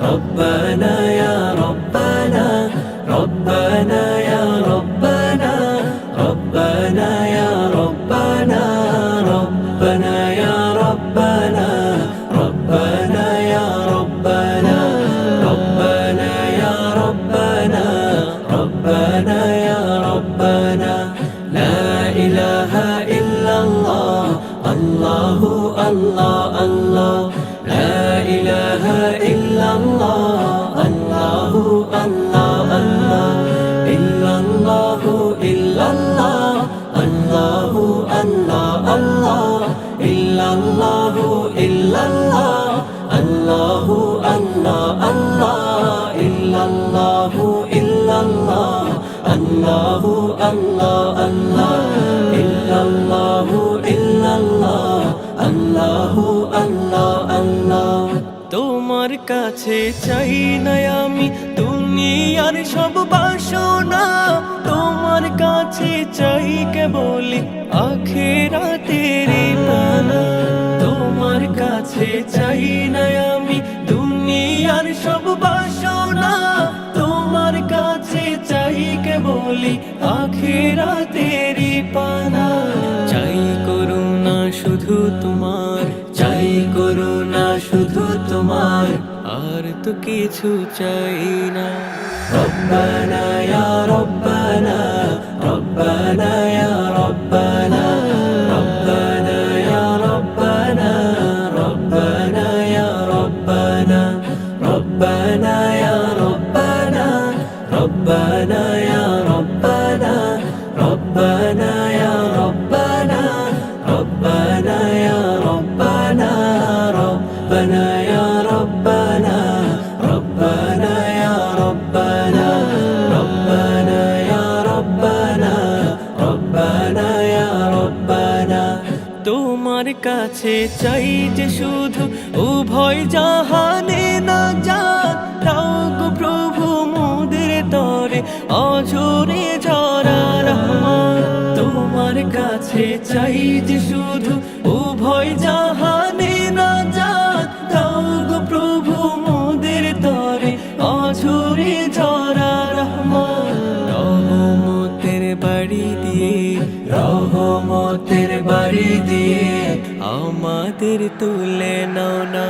ربنا يا ربنا ربنا يا ربنا ربنا يا ربنا ربنا يا ربنا ربنا يا ربنا ربنا يا ربنا ربنا يا ربنا لا إله إلا الله الله الله الله لا إله إلا الله الله الله الله إلا الله إلا الله الله الله الله إلا الله إلا الله الله الله الله إلا الله إلا الله الله الله الله إلا الله إلا الله الله الله الله তোমার কাছে চাই না আমি দুনিয়ার সব বাসনা তোমার কাছে চাই কেবল আখিরাতের পানা তোমার কাছে চাই না আমি দুনিয়ার সব বাসনা তোমার কাছে চাই কেবল আখিরাতের পানা চাই করুণা শুধু তোমার চাই করুণা শুধু তোমার আর তো কিছু চাই না ربنا يا ربنا ربنا يا ربنا ربنا يا ربنا ربنا يا ربنا ربنا يا ربنا ربنا يا ربنا ربنا يا ربنا ربنا يا ربنا ربنا يا ربنا ربنا يا ربنا ربنا يا ربنا ربنا يا ربنا তোমার কাছে চাই যে শুধু উভয় জাহানে না যাত দাও গো প্রভু মোদের তরে অঝরে ঝরা রহমান তোমার কাছে চাই যে শুধু উভয় জাহানে না যাত দাও গো প্রভু মোদের তরে অঝরে ঝরা রহমান রহমতের বাড়ি দিয়ে রহমতের বাড়ি দিয়ে আমাদের তুলে নাও না